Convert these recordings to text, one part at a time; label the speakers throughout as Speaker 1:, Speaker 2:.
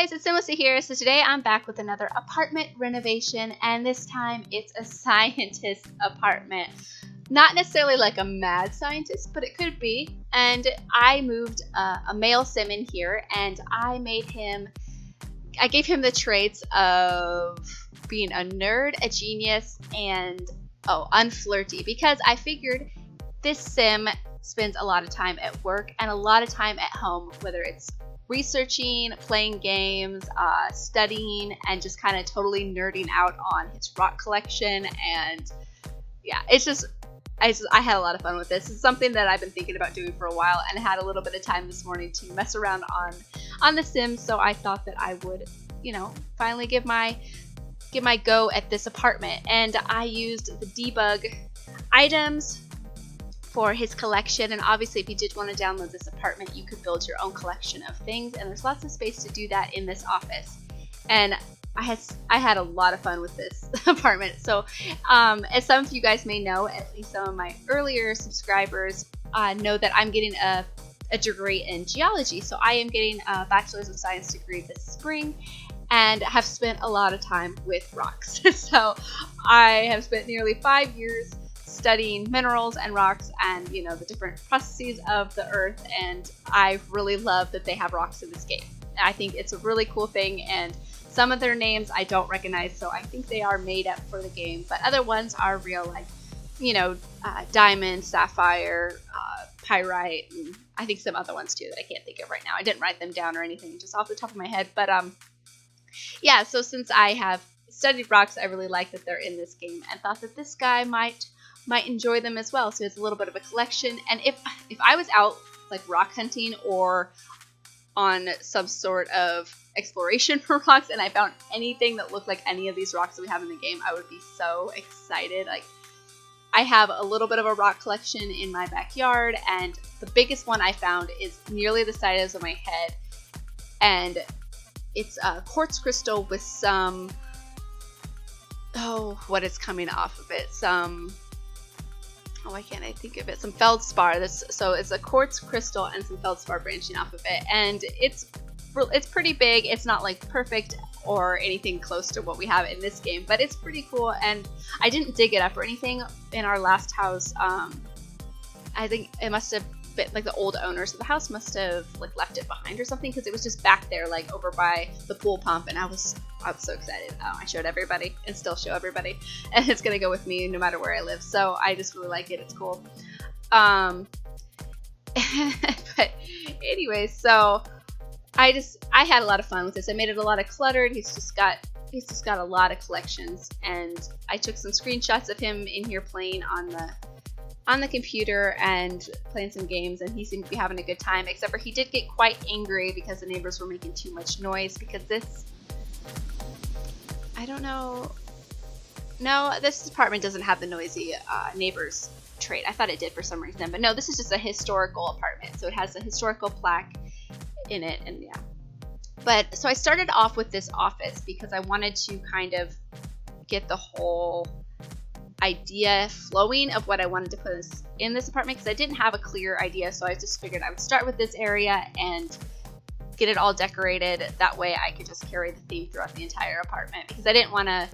Speaker 1: guys, it's SimLicy here. So today I'm back with another apartment renovation, and this time it's a scientist apartment. Not necessarily like a mad scientist, but it could be. And I moved a male sim in here, and I gave him the traits of being a nerd, a genius, and unflirty, because I figured this sim spends a lot of time at work and a lot of time at home, whether it's researching, playing games, studying, and just kind of totally nerding out on his rock collection. And yeah, I had a lot of fun with this. It's something that I've been thinking about doing for a while, and I had a little bit of time this morning to mess around on The Sims, so I thought that I would, finally give my go at this apartment. And I used the debug items for his collection, and obviously if you did want to download this apartment, you could build your own collection of things, and there's lots of space to do that in this office. And I had a lot of fun with this apartment. So as some of you guys may know, at least some of my earlier subscribers know that I'm getting a degree in geology. So I am getting a Bachelor's of Science degree this spring, and have spent a lot of time with rocks. So I have spent nearly 5 years studying minerals and rocks and the different processes of the earth, and I really love that they have rocks in this game. I think it's a really cool thing, and some of their names I don't recognize, so I think they are made up for the game, but other ones are real, like diamond, sapphire, pyrite, and I think some other ones too that I can't think of right now. I didn't write them down or anything, just off the top of my head. But yeah, so since I have studied rocks, I really like that they're in this game, and thought that this guy might enjoy them as well. So it's a little bit of a collection. And if I was out like rock hunting or on some sort of exploration for rocks, and I found anything that looked like any of these rocks that we have in the game, I would be so excited. Like, I have a little bit of a rock collection in my backyard, and the biggest one I found is nearly the size of my head, and it's a quartz crystal with some, what is coming off of it? Why can't I think of it? Some feldspar. So it's a quartz crystal and some feldspar branching off of it, and it's pretty big. It's not like perfect or anything close to what we have in this game, but it's pretty cool. And I didn't dig it up or anything in our last house. I think it must have been like the old owners of the house must have like left it behind or something, because it was just back there, like over by the pool pump, and I was so excited. I showed everybody and still show everybody, and it's gonna go with me no matter where I live. So I just really like it. It's cool. But anyways, so I had a lot of fun with this. I made it a lot of cluttered. He's just got a lot of collections, and I took some screenshots of him in here playing on the computer and playing some games, and he seemed to be having a good time, except for he did get quite angry because the neighbors were making too much noise, because I don't know. No, this apartment doesn't have the noisy neighbors trait. I thought it did for some reason, but no, this is just a historical apartment, so it has a historical plaque in it, and yeah. But so I started off with this office because I wanted to kind of get the whole idea flowing of what I wanted to put in this apartment, because I didn't have a clear idea. So I just figured I would start with this area and get it all decorated. That way I could just carry the theme throughout the entire apartment, because I didn't want to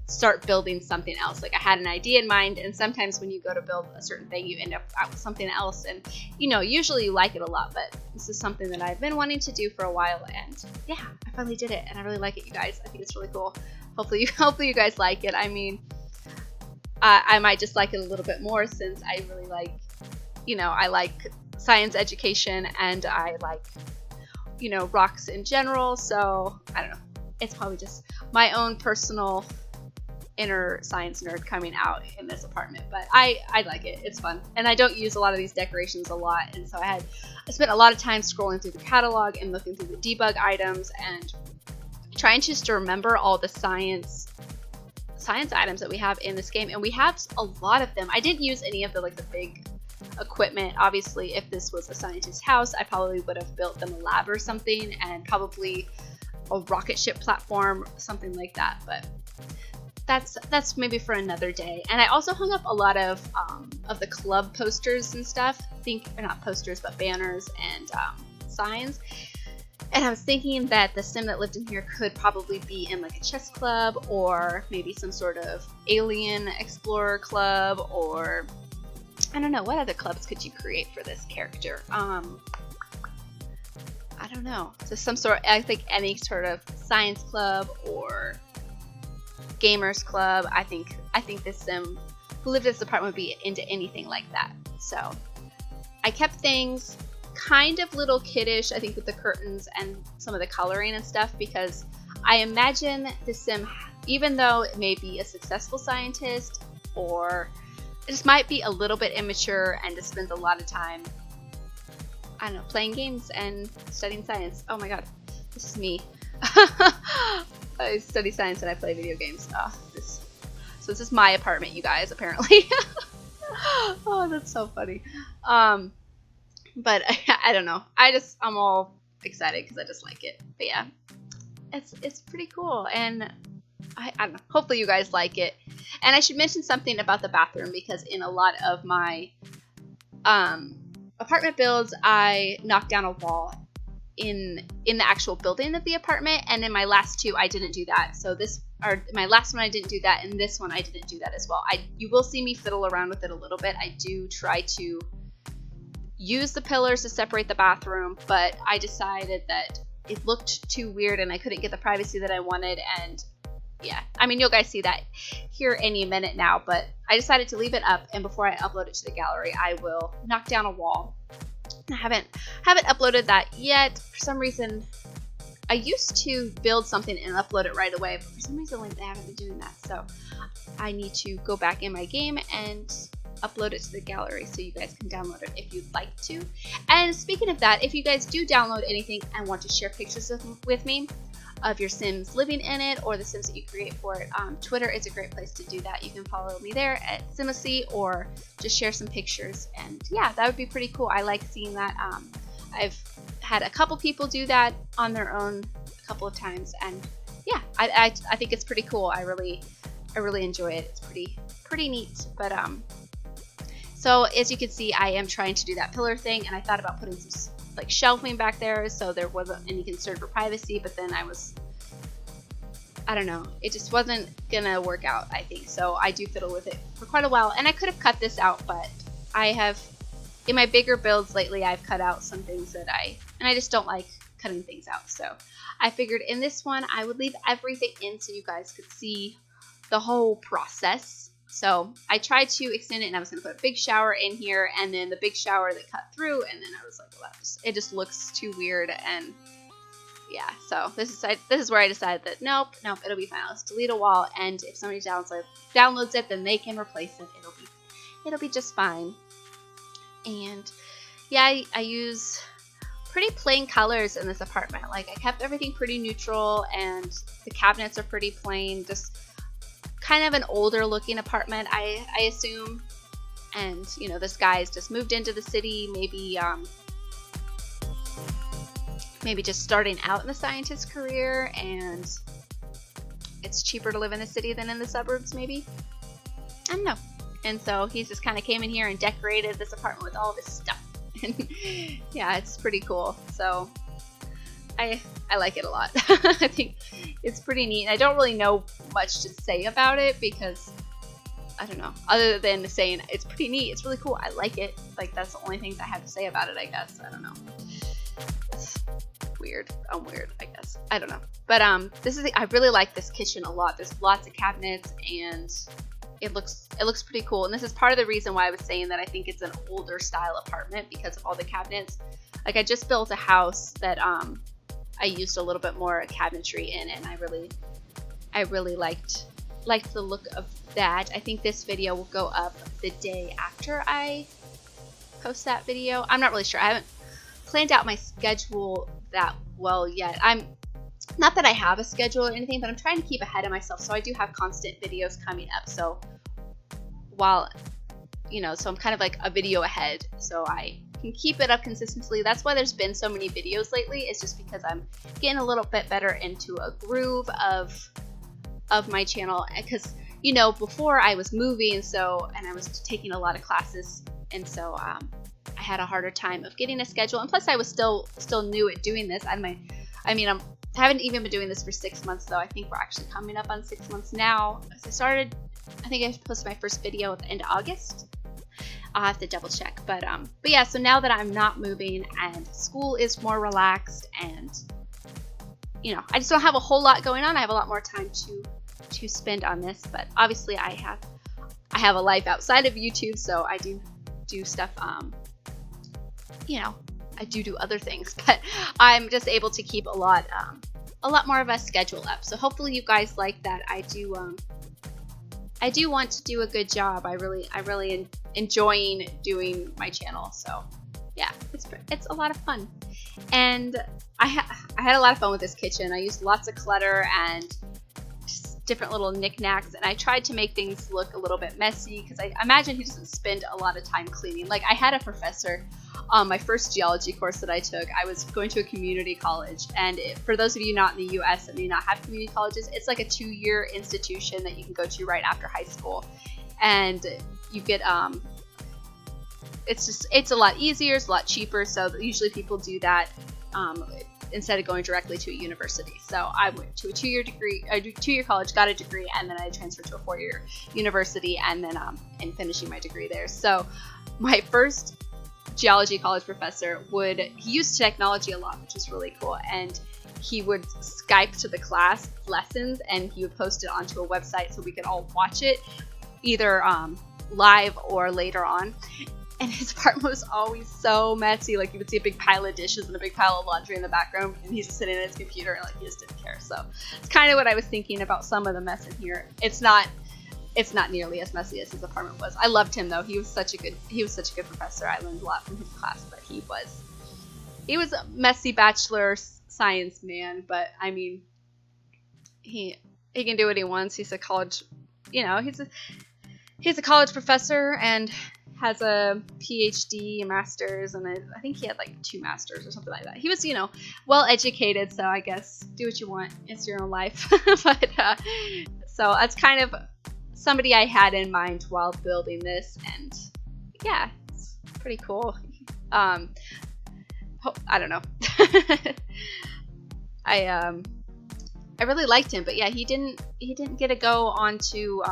Speaker 1: start building something else. Like, I had an idea in mind, and sometimes when you go to build a certain thing, you end up out with something else, and usually you like it a lot, but this is something that I've been wanting to do for a while, and yeah, I finally did it, and I really like it, you guys. I think it's really cool. Hopefully you guys like it. I mean, I might just like it a little bit more, since I really like, I like science education, and I like, rocks in general. So I don't know. It's probably just my own personal inner science nerd coming out in this apartment, but I like it. It's fun, and I don't use a lot of these decorations a lot, and so I spent a lot of time scrolling through the catalog and looking through the debug items and trying just to remember all the science items that we have in this game, and we have a lot of them. I didn't use any of the big equipment. Obviously, if this was a scientist's house, I probably would have built them a lab or something, and probably a rocket ship platform, something like that, but that's maybe for another day. And I also hung up a lot of the club posters and stuff. Not posters, but banners and signs. And I was thinking that the sim that lived in here could probably be in like a chess club, or maybe some sort of alien explorer club, or I don't know, what other clubs could you create for this character? I don't know. So some sort, I think any sort of science club or gamers club. I think this sim who lived in this apartment would be into anything like that. So I kept things kind of little kiddish, I think, with the curtains and some of the coloring and stuff, because I imagine the sim, even though it may be a successful scientist, or it just might be a little bit immature and just spends a lot of time, I don't know, playing games and studying science. Oh my god, this is me. I study science and I play video games. So this is my apartment, you guys, apparently. Oh, that's so funny. But I don't know. I'm all excited because I just like it. But yeah, it's pretty cool, and I don't know. Hopefully you guys like it. And I should mention something about the bathroom, because in a lot of my apartment builds, I knocked down a wall in the actual building of the apartment, and in my last two I didn't do that. So my last one I didn't do that, and this one I didn't do that as well. You will see me fiddle around with it a little bit. I do try to use the pillars to separate the bathroom, but I decided that it looked too weird and I couldn't get the privacy that I wanted. And yeah, I mean, you'll guys see that here any minute now, but I decided to leave it up, and before I upload it to the gallery, I will knock down a wall. I haven't uploaded that yet. For some reason, I used to build something and upload it right away, but for some reason I haven't been doing that. So I need to go back in my game and upload it to the gallery so you guys can download it if you'd like to. And speaking of that, if you guys do download anything and want to share pictures with me of your Sims living in it, or the Sims that you create for it, Twitter is a great place to do that. You can follow me there at SimLicy, or just share some pictures, and yeah, that would be pretty cool. I like seeing that. I've had a couple people do that on their own a couple of times, and yeah, I think it's pretty cool. I really enjoy it. It's pretty neat. But so as you can see, I am trying to do that pillar thing, and I thought about putting some like shelving back there so there wasn't any concern for privacy, but then I don't know, it just wasn't gonna work out, I think. So I do fiddle with it for quite a while, and I could have cut this out, but I have, in my bigger builds lately, I've cut out some things that I just don't like cutting things out. So I figured in this one I would leave everything in so you guys could see the whole process. So I tried to extend it, and I was going to put a big shower in here, and then the big shower that cut through, and then I was like, well, it just looks too weird. And yeah, so this is where I decided that nope, it'll be fine. Let's delete a wall, and if somebody downloads it, then they can replace it. It'll be just fine. And yeah, I use pretty plain colors in this apartment. Like, I kept everything pretty neutral, and the cabinets are pretty plain, just kind of an older looking apartment, I assume. And you know, this guy's just moved into the city, maybe just starting out in the scientist career, and it's cheaper to live in the city than in the suburbs, maybe. I don't know. And so he's just kind of came in here and decorated this apartment with all this stuff. And yeah, it's pretty cool. So I like it a lot. I think it's pretty neat. I don't really know much to say about it, because I don't know, other than saying it's pretty neat, it's really cool, I like it. Like, that's the only things I have to say about it, I guess. I don't know. It's weird. I'm weird, I guess. I don't know. But I really like this kitchen a lot. There's lots of cabinets, and it looks pretty cool. And this is part of the reason why I was saying that I think it's an older style apartment, because of all the cabinets. Like, I just built a house that I used a little bit more cabinetry in, and I really liked the look of that. I think this video will go up the day after I post that video. I'm not really sure. I haven't planned out my schedule that well yet. I'm not that I have a schedule or anything, but I'm trying to keep ahead of myself, so I do have constant videos coming up. So while, you know, so I'm kind of like a video ahead, so I can keep it up consistently. That's why there's been so many videos lately. It's just because I'm getting a little bit better into a groove of my channel, because you know, before I was moving, and I was taking a lot of classes, and so I had a harder time of getting a schedule, and plus I was still new at doing this. I had I mean, I haven't even been doing this for 6 months though. I think we're actually coming up on 6 months now. I think I posted my first video at the end of August. I'll have to double check, but yeah, so now that I'm not moving and school is more relaxed, and you know, I just don't have a whole lot going on. I have a lot more time to spend on this, but obviously I have a life outside of YouTube, so I do stuff, you know, I do other things, but I'm just able to keep a lot more of a schedule up. So hopefully you guys like that. I do want to do a good job. I really enjoying doing my channel. So yeah, it's a lot of fun, and I had a lot of fun with this kitchen. I used lots of clutter and just different little knickknacks, and I tried to make things look a little bit messy because I imagine he doesn't spend a lot of time cleaning. Like, I had a professor on my first geology course that I took. I was going to a community college, and for those of you not in the US that may not have community colleges, it's like a 2-year institution that you can go to right after high school, and you get it's a lot easier, it's a lot cheaper, so usually people do that instead of going directly to a university. So I went to a 2-year college, got a degree, and then I transferred to a 4-year university, and then and finishing my degree there. So my first geology college professor he used technology a lot, which was really cool, and he would Skype to the class lessons, and he would post it onto a website so we could all watch it either live or later on. And his apartment was always so messy. Like, you would see a big pile of dishes and a big pile of laundry in the background, and he's just sitting at his computer and like he just didn't care. So it's kind of what I was thinking about some of the mess in here. It's not nearly as messy as his apartment was. I loved him though. He was such a good professor. I learned a lot from his class, but he was a messy bachelor science man. But I mean, he can do what he wants. He's a college, you know, he's a college professor and has a PhD, a master's, and I think he had like 2 masters or something like that. He was, you know, well educated, so I guess do what you want. It's your own life. But so that's kind of somebody I had in mind while building this, and yeah, it's pretty cool. I don't know. I really liked him, but yeah, he didn't get to go on to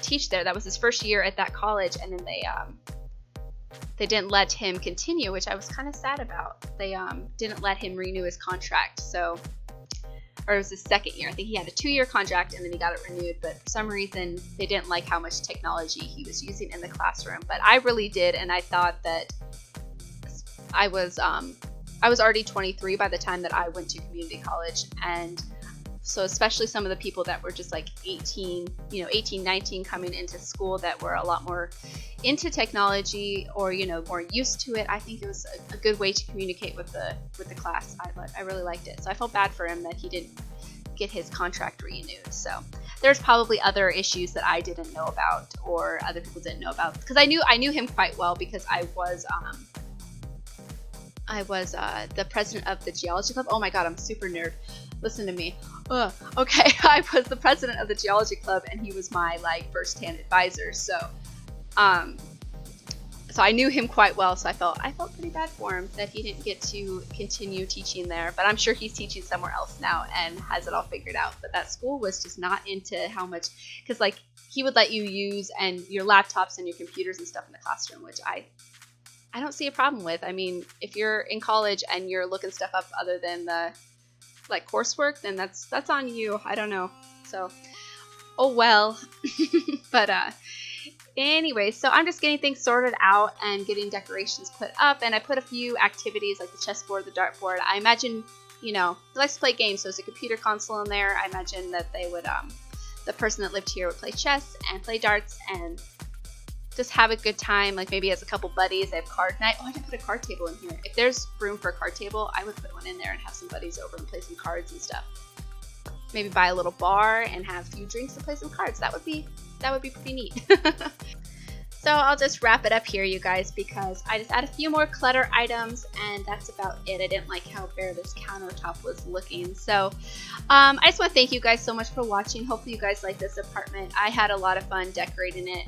Speaker 1: teach there. That was his first year at that college, and then they didn't let him continue, which I was kind of sad about. They didn't let him renew his contract, or it was his second year. I think he had a 2-year contract and then he got it renewed, but for some reason they didn't like how much technology he was using in the classroom. But I really did, and I thought that I was already 23 by the time that I went to community college, and so especially some of the people that were just like 18, 19 coming into school that were a lot more into technology or, you know, more used to it. I think it was a good way to communicate with the class. I really liked it. So I felt bad for him that he didn't get his contract renewed. So there's probably other issues that I didn't know about or other people didn't know about, because I knew him quite well because I was the president of the geology club. Oh my god, I'm super nerd. Listen to me. Okay, I was the president of the geology club, and he was my like first-hand advisor. So I knew him quite well. So I felt pretty bad for him that he didn't get to continue teaching there. But I'm sure he's teaching somewhere else now and has it all figured out. But that school was just not into how much, because like he would let you use and your laptops and your computers and stuff in the classroom, which I don't see a problem with. I mean, if you're in college and you're looking stuff up other than the like coursework, then that's on you. I don't know. So, oh well. But anyway, so I'm just getting things sorted out and getting decorations put up, and I put a few activities like the chessboard, the dartboard. I imagine, you know, he likes to play games, so there's a computer console in there. I imagine that they would the person that lived here would play chess and play darts and just have a good time. Like maybe as a couple buddies, they have card night. Oh, I didn't put a card table in here. If there's room for a card table, I would put one in there and have some buddies over and play some cards and stuff. Maybe buy a little bar and have a few drinks and play some cards. That would be pretty neat. So I'll just wrap it up here, you guys, because I just add a few more clutter items, and that's about it. I didn't like how bare this countertop was looking. So I just want to thank you guys so much for watching. Hopefully you guys like this apartment. I had a lot of fun decorating it.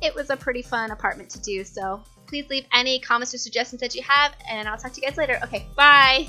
Speaker 1: It was a pretty fun apartment to do. So please leave any comments or suggestions that you have, and I'll talk to you guys later. Okay, bye!